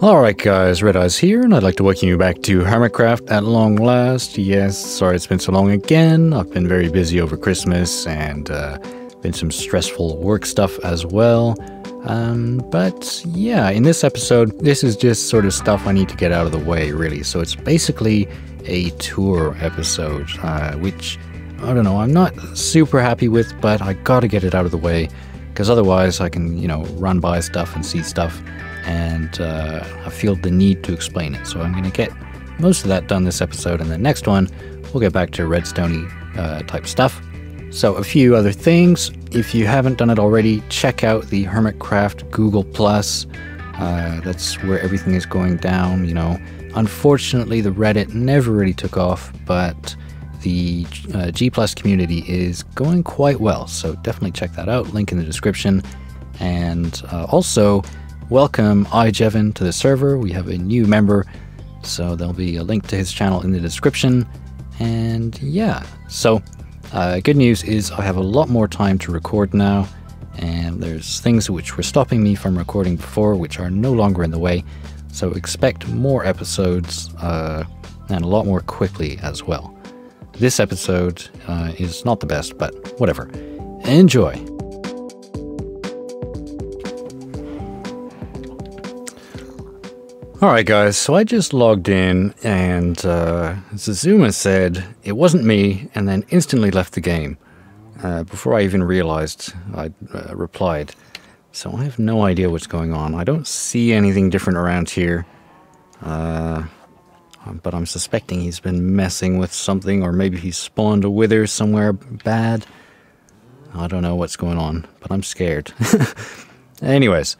Alright guys, Red Eyes here, and I'd like to welcome you back to Hermitcraft at long last. Yes, sorry it's been so long again. I've been very busy over Christmas and been some stressful work stuff as well. But yeah, in this episode, this is just sort of stuff I need to get out of the way, really. So it's basically a tour episode, which, I don't know, I'm not super happy with, but I gotta get it out of the way, because otherwise I can, you know, run by stuff and see stuff. And I feel the need to explain it. So I'm going to get most of that done this episode, and the next one we'll get back to redstone-y type stuff. So a few other things. If you haven't done it already, check out the Hermitcraft Google+. That's where everything is going down, you know. Unfortunately, the Reddit never really took off, but the G+ community is going quite well. So definitely check that out. Link in the description. And also, welcome iJevin to the server. We have a new member, so there'll be a link to his channel in the description. And yeah, so good news is I have a lot more time to record now, and there's things which were stopping me from recording before which are no longer in the way. So expect more episodes and a lot more quickly as well. This episode is not the best, but whatever. Enjoy! Alright guys, so I just logged in and Zazuma said it wasn't me and then instantly left the game. Before I even realized I'd replied. So I have no idea what's going on. I don't see anything different around here. But I'm suspecting he's been messing with something, or maybe he's spawned a wither somewhere bad. I don't know what's going on, but I'm scared. Anyways,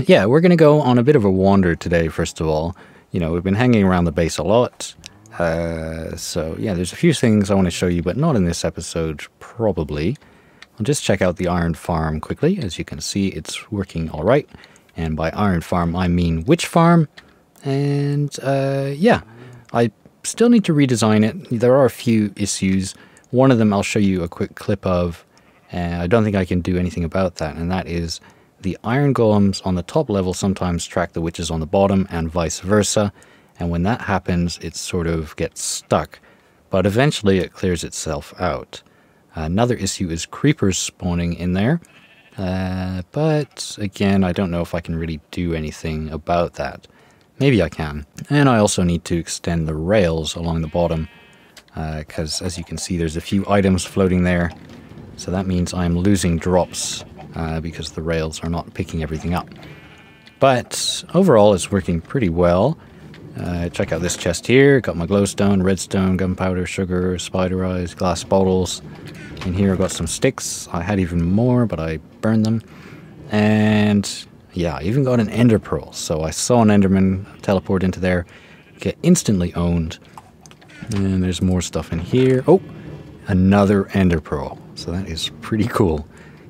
yeah, we're going to go on a bit of a wander today, first of all. You know, we've been hanging around the base a lot. So, yeah, there's a few things I want to show you, but not in this episode, probably. I'll just check out the iron farm quickly. As you can see, it's working all right. And by iron farm, I mean witch farm. And, yeah, I still need to redesign it. There are a few issues. One of them I'll show you a quick clip of. And I don't think I can do anything about that, and that is the iron golems on the top level sometimes track the witches on the bottom and vice versa, and when that happens it sort of gets stuck, but eventually it clears itself out. Another issue is creepers spawning in there, but again I don't know if I can really do anything about that. Maybe I can. And I also need to extend the rails along the bottom, because as you can see there's a few items floating there, so that means I'm losing drops because the rails are not picking everything up. But overall it's working pretty well. Check out this chest here. Got my glowstone, redstone, gunpowder, sugar, spider eyes, glass bottles. In here I got some sticks. I had even more, but I burned them. And yeah, I even got an ender pearl. So I saw an enderman teleport into there, get instantly owned. And there's more stuff in here. Oh, another ender pearl. So that is pretty cool.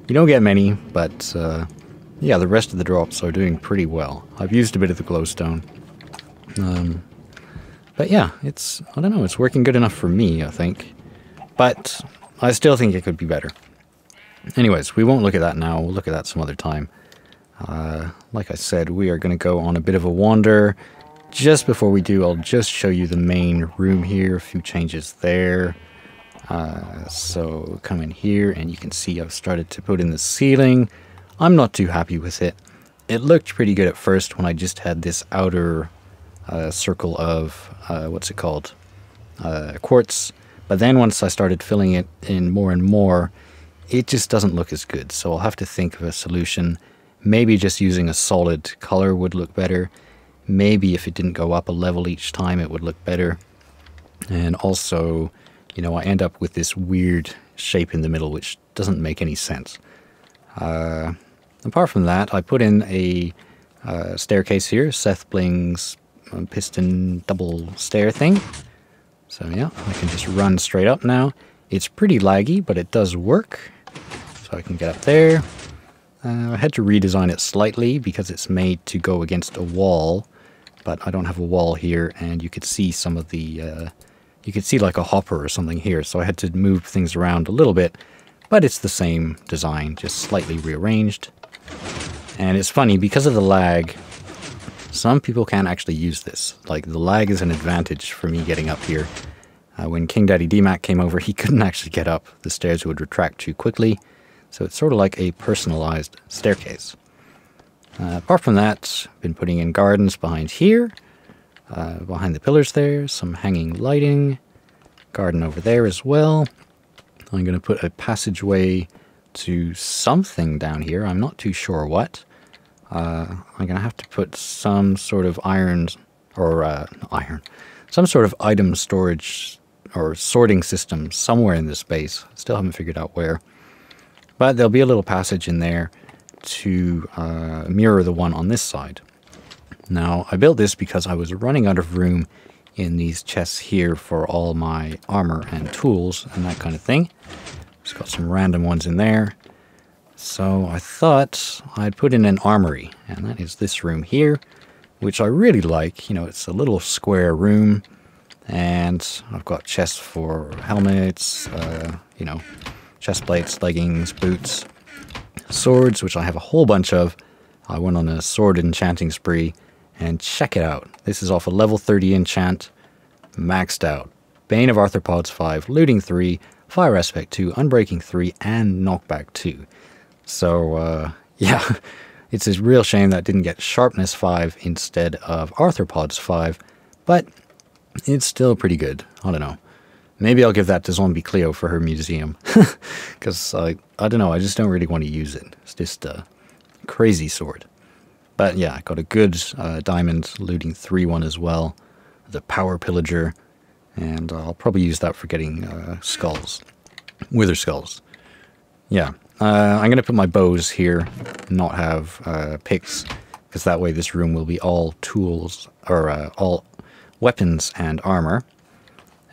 You don't get many, but yeah, the rest of the drops are doing pretty well. I've used a bit of the glowstone. But yeah, I don't know, it's working good enough for me, I think. But I still think it could be better. Anyways, we won't look at that now, we'll look at that some other time. Like I said, we are going to go on a bit of a wander. Just before we do, I'll just show you the main room here, a few changes there. So come in here and you can see I've started to put in the ceiling. I'm not too happy with it. It looked pretty good at first when I just had this outer circle of, what's it called? Quartz. But then once I started filling it in more and more, it just doesn't look as good. So I'll have to think of a solution. Maybe just using a solid color would look better. Maybe if it didn't go up a level each time, it would look better. And also, you know, I end up with this weird shape in the middle, which doesn't make any sense. Apart from that, I put in a staircase here, Seth Bling's piston double stair thing. So yeah, I can just run straight up now. It's pretty laggy, but it does work. So I can get up there. I had to redesign it slightly because it's made to go against a wall, but I don't have a wall here, and you could see some of the you could see like a hopper or something here, so I had to move things around a little bit, but it's the same design, just slightly rearranged. And it's funny, because of the lag, some people can't actually use this. Like, the lag is an advantage for me getting up here. When King Daddy DMAC came over, he couldn't actually get up. The stairs would retract too quickly, so it's sort of like a personalized staircase. Apart from that, I've been putting in gardens behind here, behind the pillars there, some hanging lighting, garden over there as well. I'm going to put a passageway to something down here. I'm not too sure what. I'm going to have to put some sort of some sort of item storage or sorting system somewhere in this space. Still haven't figured out where. But there'll be a little passage in there to mirror the one on this side. Now, I built this because I was running out of room in these chests here for all my armor and tools and that kind of thing. Just got some random ones in there. So I thought I'd put in an armory, and that is this room here, which I really like. You know, it's a little square room, and I've got chests for helmets, you know, chest plates, leggings, boots, swords, which I have a whole bunch of. I went on a sword enchanting spree, and check it out. This is off a level 30 enchant, maxed out. Bane of Arthropods 5, Looting 3, Fire Aspect 2, Unbreaking 3, and Knockback 2. So, yeah, it's a real shame that didn't get Sharpness 5 instead of Arthropods 5, but it's still pretty good. I don't know. Maybe I'll give that to Zombie Cleo for her museum, because I don't know, I just don't really want to use it. It's just a crazy sword. But yeah, I got a good diamond Looting 3 one as well, the Power Pillager, and I'll probably use that for getting skulls, Wither Skulls. Yeah. I'm going to put my bows here, not have picks, because that way this room will be all tools, or all weapons and armor.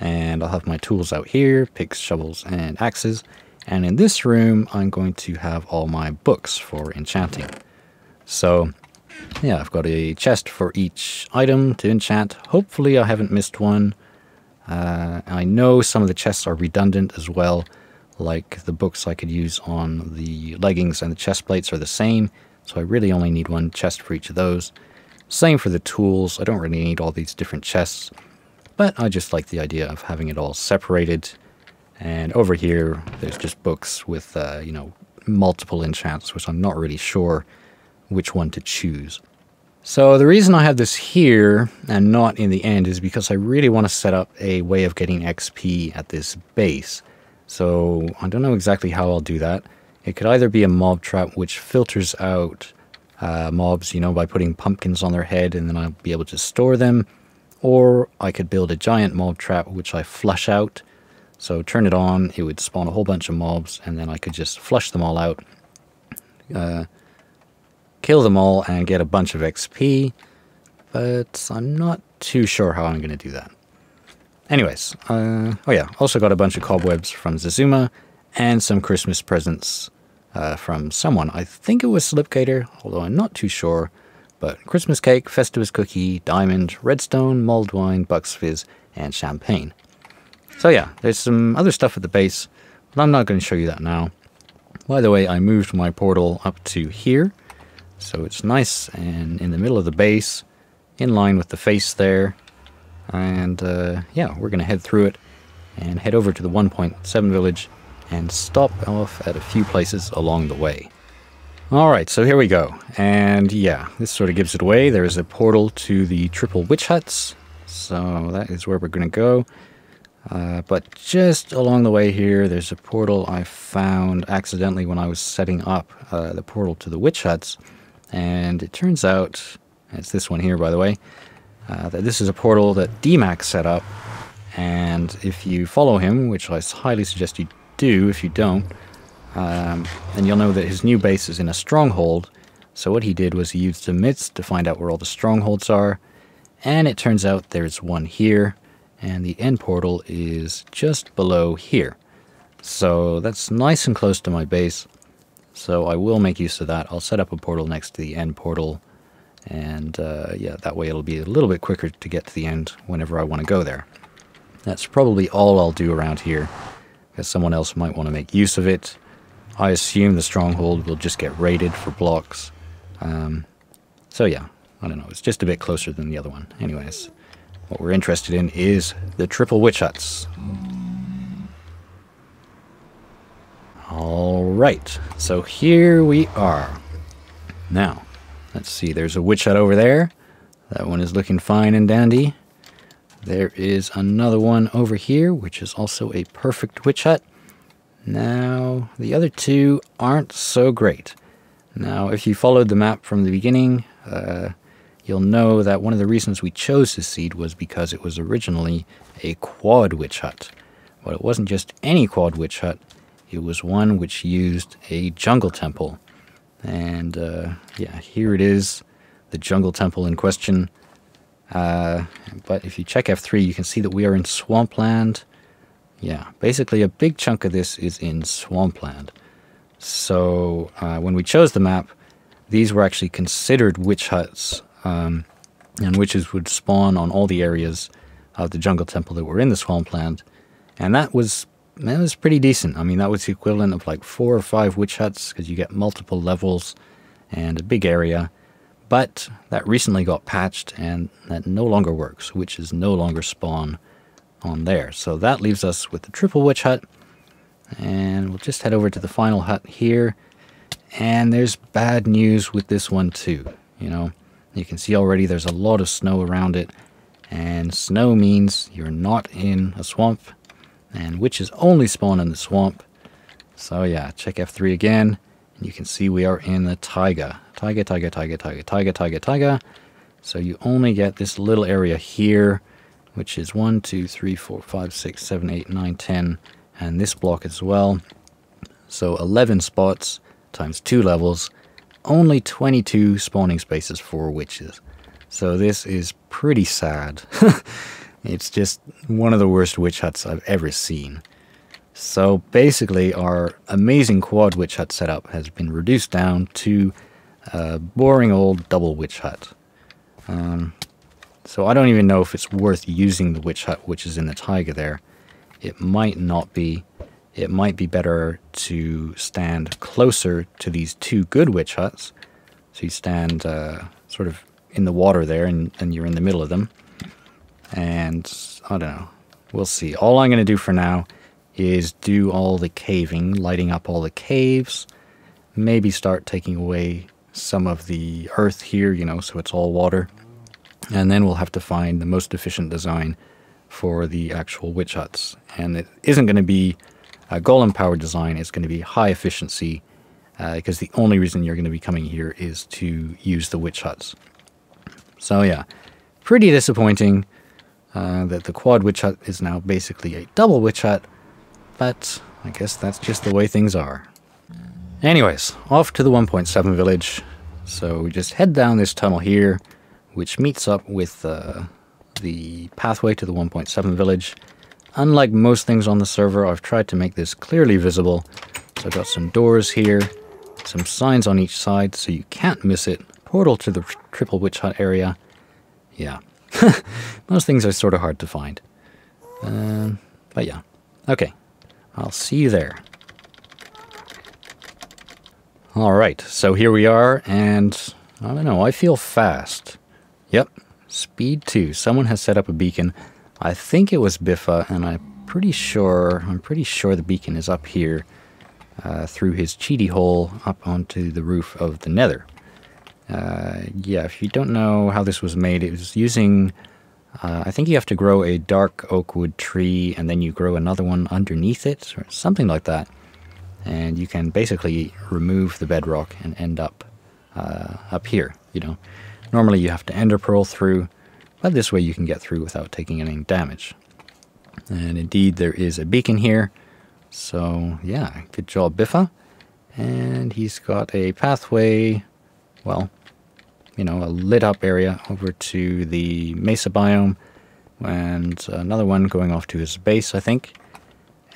And I'll have my tools out here, picks, shovels, and axes. And in this room, I'm going to have all my books for enchanting. So, yeah, I've got a chest for each item to enchant. Hopefully I haven't missed one. I know some of the chests are redundant as well. Like the books I could use on the leggings and the chest plates are the same, so I really only need one chest for each of those. Same for the tools. I don't really need all these different chests, but I just like the idea of having it all separated. And over here, there's just books with, you know, multiple enchants, which I'm not really sure which one to choose. So the reason I have this here and not in the end is because I really want to set up a way of getting XP at this base. So I don't know exactly how I'll do that. It could either be a mob trap which filters out mobs, you know, by putting pumpkins on their head and then I'll be able to store them. Or I could build a giant mob trap which I flush out. So turn it on, it would spawn a whole bunch of mobs and then I could just flush them all out. Kill them all and get a bunch of XP. But I'm not too sure how I'm going to do that. Anyways, oh yeah, also got a bunch of cobwebs from Zazuma and some Christmas presents from someone. I think it was Slipgator, although I'm not too sure. But Christmas cake, Festivus cookie, diamond, redstone, mulled wine, Bucks Fizz, and champagne. So yeah, there's some other stuff at the base, but I'm not going to show you that now. By the way, I moved my portal up to here, so it's nice and in the middle of the base, in line with the face there. And yeah, we're going to head through it and head over to the 1.7 village and stop off at a few places along the way. Alright, so here we go. And yeah, this sort of gives it away. There is a portal to the triple witch huts. So that is where we're going to go. But just along the way here, there's a portal I found accidentally when I was setting up the portal to the witch huts. And it turns out, it's this one here by the way, that this is a portal that DMAC set up, and if you follow him, which I highly suggest you do if you don't, then you'll know that his new base is in a stronghold. So what he did was he used the myths to find out where all the strongholds are, and it turns out there's one here, and the end portal is just below here. So that's nice and close to my base, so I will make use of that. I'll set up a portal next to the end portal. And yeah, that way it'll be a little bit quicker to get to the end whenever I want to go there. That's probably all I'll do around here, because someone else might want to make use of it. I assume the stronghold will just get raided for blocks. So yeah, I don't know, it's just a bit closer than the other one. Anyways, what we're interested in is the triple witch huts. Alright, so here we are. Now, let's see, there's a witch hut over there. That one is looking fine and dandy. There is another one over here, which is also a perfect witch hut. Now, the other two aren't so great. Now, if you followed the map from the beginning, you'll know that one of the reasons we chose this seed was because it was originally a quad witch hut. But it wasn't just any quad witch hut. It was one which used a jungle temple. And yeah, here it is, the jungle temple in question. But if you check F3, you can see that we are in swampland. Yeah, basically a big chunk of this is in swampland. So when we chose the map, these were actually considered witch huts, and witches would spawn on all the areas of the jungle temple that were in the swampland. And that was pretty decent. I mean, that was the equivalent of like 4 or 5 witch huts, because you get multiple levels and a big area. But that recently got patched, and that no longer works. Witches no longer spawn on there. So that leaves us with the triple witch hut. And we'll just head over to the final hut here. And there's bad news with this one too. You know, you can see already there's a lot of snow around it. And snow means you're not in a swamp. And witches only spawn in the swamp. So yeah, check F3 again. And you can see we are in the taiga. Taiga. So you only get this little area here, which is 1, 2, 3, 4, 5, 6, 7, 8, 9, 10. And this block as well. So 11 spots times 2 levels. Only 22 spawning spaces for witches. So this is pretty sad. It's just one of the worst witch huts I've ever seen. So basically our amazing quad witch hut setup has been reduced down to a boring old double witch hut. So I don't even know if it's worth using the witch hut which is in the taiga there. It might not be. It might be better to stand closer to these 2 good witch huts. So you stand sort of in the water there, and you're in the middle of them. And I don't know. We'll see. All I'm going to do for now is do all the caving, lighting up all the caves. Maybe start taking away some of the earth here, you know, so it's all water. And then we'll have to find the most efficient design for the actual witch huts. And it isn't going to be a golem powered design. It's going to be high efficiency, because the only reason you're going to be coming here is to use the witch huts. So yeah, pretty disappointing that the quad witch hut is now basically a double witch hut, but I guess that's just the way things are. Anyways, off to the 1.7 village. So we just head down this tunnel here, which meets up with the pathway to the 1.7 village. Unlike most things on the server, I've tried to make this clearly visible. So I've got some doors here, some signs on each side so you can't miss it. Portal to the triple witch hut area. Yeah, most things are sort of hard to find. But yeah, okay, I'll see you there. Alright, so here we are, and I don't know, I feel fast. Yep, speed 2. Someone has set up a beacon. I think it was Biffa, and I'm pretty sure the beacon is up here through his cheaty hole up onto the roof of the Nether. Yeah, if you don't know how this was made, it was using, I think you have to grow a dark oak wood tree and then you grow another one underneath it, or something like that. And you can basically remove the bedrock and end up up here, you know. Normally you have to ender pearl through, but this way you can get through without taking any damage. And indeed there is a beacon here. So yeah, good job Biffa. And he's got a pathway, well, you know, a lit up area over to the mesa biome, and another one going off to his base, I think.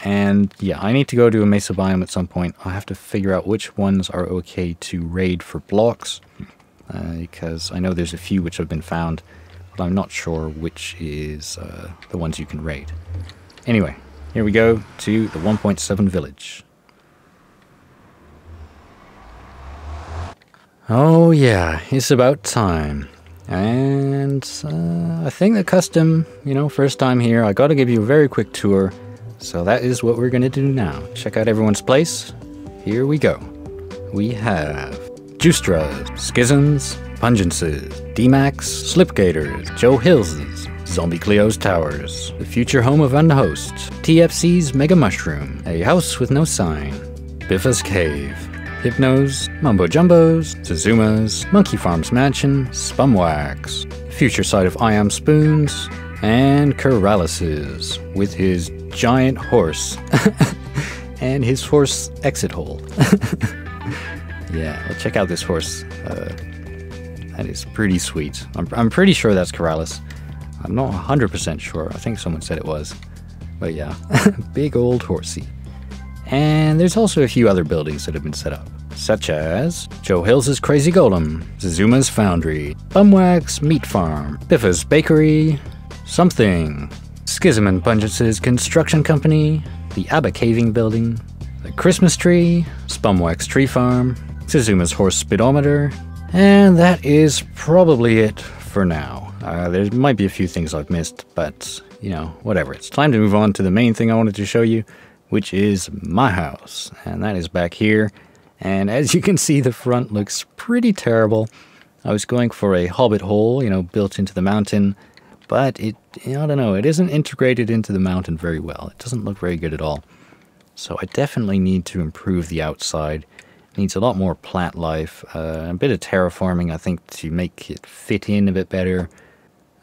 And yeah, I need to go to a mesa biome at some point. I have to figure out which ones are okay to raid for blocks, because I know there's a few which have been found but I'm not sure which is the ones you can raid. Anyway, here we go to the 1.7 village. Oh yeah, it's about time. And I think the custom, you know, first time here, I gotta give you a very quick tour. So that is what we're gonna do now. Check out everyone's place. Here we go. We have Justras, Schisms, Pungences, D-Max, Slipgators, Joe Hills's, Zombie Cleo's Towers, the future home of Unhost, TFC's Mega Mushroom, a house with no sign, Biffa's Cave, Hypnotizd, Mumbo Jumbo's, Suzuma's, Monkey Farm's Mansion, Spumwax, future site of I Am Spoons, and Corralis's, with his giant horse, and his horse exit hole. Yeah, well, check out this horse. That is pretty sweet. I'm pretty sure that's Corralis. I'm not 100% sure. I think someone said it was. But yeah, big old horsey. And there's also a few other buildings that have been set up, such as Joe Hill's Crazy Golem, Zuzuma's Foundry, Bumwax Meat Farm, Biffa's Bakery, Something, Schism and Pungence's Construction Company, the Abba Caving Building, the Christmas Tree, Spumwax Tree Farm, Suzuma's Horse Speedometer, and that is probably it for now. There might be a few things I've missed, but, you know, whatever. It's time to move on to the main thing I wanted to show you, which is my house. And that is back here. And as you can see, the front looks pretty terrible. I was going for a hobbit-hole, you know, built into the mountain, but I don't know, it isn't integrated into the mountain very well. It doesn't look very good at all. So I definitely need to improve the outside. It needs a lot more plant life, a bit of terraforming, I think, to make it fit in a bit better.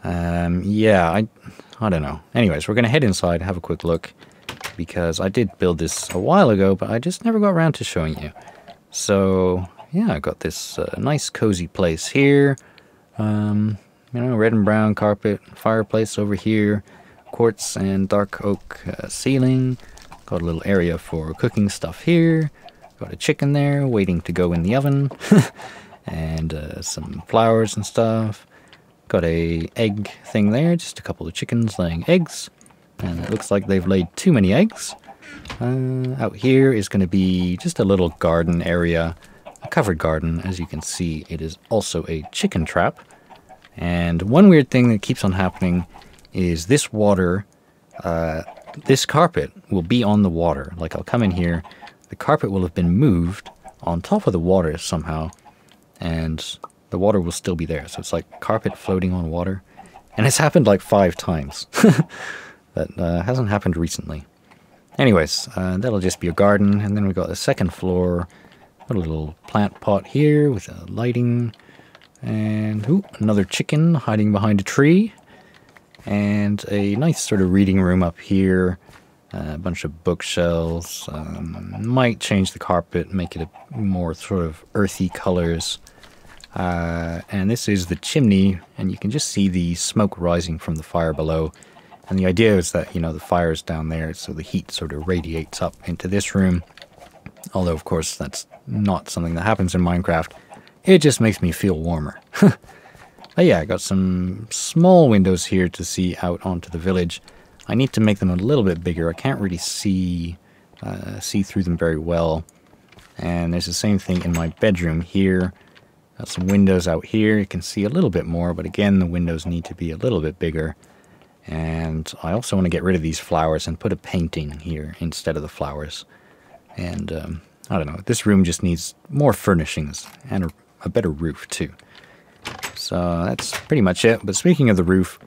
Yeah, I don't know. Anyways, we're going to head inside, have a quick look, because I did build this a while ago, but I just never got around to showing you. So, yeah, I got this nice cozy place here. You know, red and brown carpet, fireplace over here, quartz and dark oak ceiling. Got a little area for cooking stuff here. Got a chicken there waiting to go in the oven. And some flowers and stuff. Got a egg thing there, just a couple of chickens laying eggs. And it looks like they've laid too many eggs. Out here is going to be just a little garden area, a covered garden. As you can see, it is also a chicken trap. And one weird thing that keeps on happening is this water, this carpet will be on the water. Like, I'll come in here, the carpet will have been moved on top of the water somehow, and the water will still be there. So it's like carpet floating on water. And it's happened like 5 times. But hasn't happened recently. Anyways, that'll just be a garden. And then we've got the second floor. Got a little plant pot here with lighting. And ooh, another chicken hiding behind a tree. And a nice sort of reading room up here. A bunch of bookshelves. Might change the carpet, make it a more sort of earthy colors. And this is the chimney. And you can just see the smoke rising from the fire below. And the idea is that, you know, the fire's down there, so the heat sort of radiates up into this room. Although, of course, that's not something that happens in Minecraft. It just makes me feel warmer. But yeah, I got some small windows here to see out onto the village. I need to make them a little bit bigger. I can't really see through them very well. And there's the same thing in my bedroom here. Got some windows out here. You can see a little bit more, but again, the windows need to be a little bit bigger. And I also want to get rid of these flowers and put a painting here instead of the flowers. And I don't know, this room just needs more furnishings and a better roof too. So that's pretty much it. But speaking of the roof,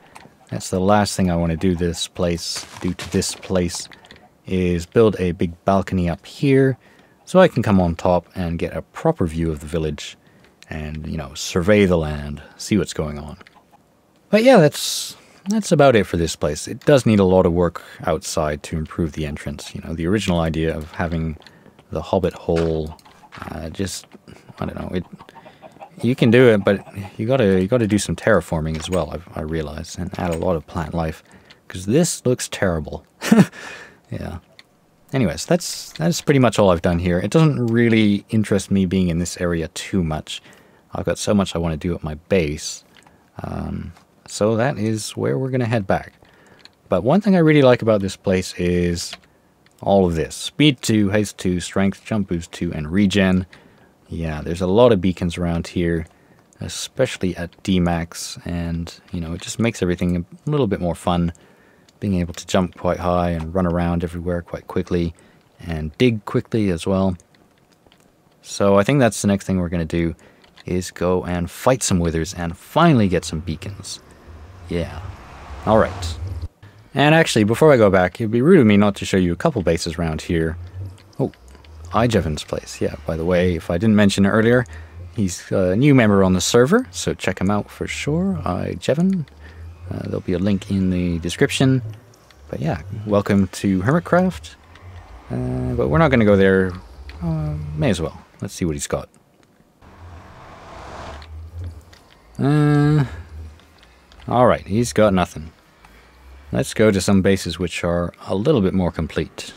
that's the last thing I want to do to this place is build a big balcony up here so I can come on top and get a proper view of the village and, you know, survey the land, see what's going on. But yeah, that's about it for this place. It does need a lot of work outside to improve the entrance. You know, the original idea of having the hobbit-hole, I don't know, you can do it, but you gotta do some terraforming as well, I realize, and add a lot of plant life, because this looks terrible. Yeah. Anyways, that's pretty much all I've done here. It doesn't really interest me being in this area too much. I've got so much I want to do at my base. so that is where we're going to head back. But one thing I really like about this place is all of this. Speed 2, haste 2, strength, jump boost 2, and regen. Yeah, there's a lot of beacons around here, especially at D-max, and, you know, it just makes everything a little bit more fun, being able to jump quite high and run around everywhere quite quickly, and dig quickly as well. So I think that's the next thing we're going to do, is go and fight some withers and finally get some beacons. Yeah. Alright. And actually, before I go back, it'd be rude of me not to show you a couple bases around here. Oh, iJevin's place. Yeah, by the way, if I didn't mention it earlier, he's a new member on the server, so check him out for sure. iJevin. There'll be a link in the description. But yeah, welcome to Hermitcraft. But we're not going to go there. May as well. Let's see what he's got. Alright, he's got nothing. Let's go to some bases which are a little bit more complete.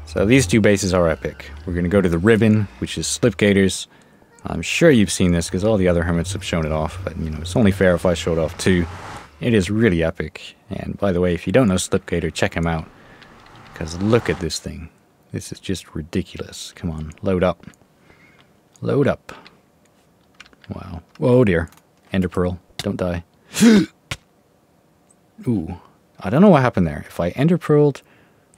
So these two bases are epic. We're going to go to the ribbon, which is Slipgators. I'm sure you've seen this because all the other hermits have shown it off, but you know, it's only fair if I show it off too. It is really epic. And by the way, if you don't know Slipgator, check him out. Because look at this thing. This is just ridiculous. Come on, load up. Load up. Wow. Whoa, dear. Ender Pearl, don't die. Ooh, I don't know what happened there. If I ender pearled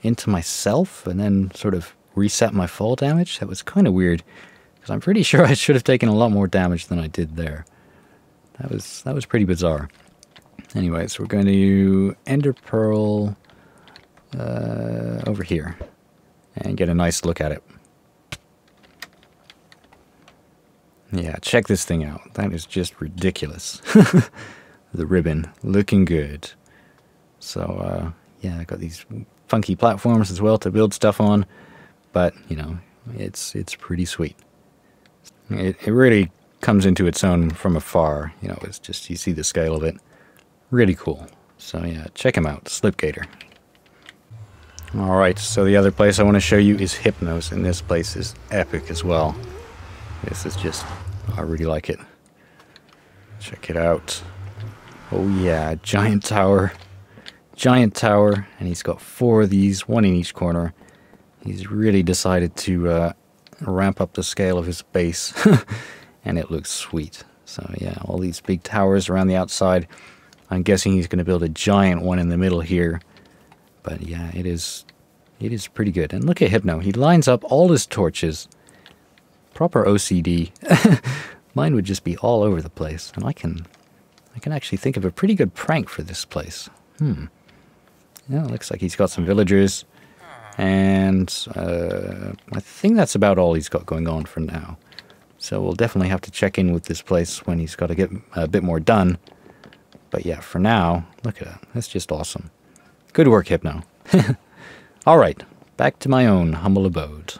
into myself and then sort of reset my fall damage, that was kind of weird. Because I'm pretty sure I should have taken a lot more damage than I did there. That was pretty bizarre. Anyways, we're going to ender pearl over here and get a nice look at it. Yeah, check this thing out. That is just ridiculous. The ribbon, looking good. So, yeah, I got these funky platforms as well to build stuff on. But, you know, it's pretty sweet. It really comes into its own from afar. You know, it's just, you see the scale of it. Really cool. So, yeah, check him out, Slipgator. Alright, so the other place I want to show you is Hypnotizd, and this place is epic as well. This is just, I really like it. Check it out. Oh yeah, giant tower, and he's got 4 of these, 1 in each corner. He's really decided to ramp up the scale of his base, and it looks sweet. So yeah, all these big towers around the outside. I'm guessing he's going to build a giant one in the middle here. But yeah, it is pretty good. And look at Hypno, he lines up all his torches. Proper OCD. Mine would just be all over the place, and I can actually think of a pretty good prank for this place. Yeah, looks like he's got some villagers, and I think that's about all he's got going on for now. So we'll definitely have to check in with this place when he's got to get a bit more done. But yeah, for now, look at that. That's just awesome. Good work, Hypno. All right, back to my own humble abode.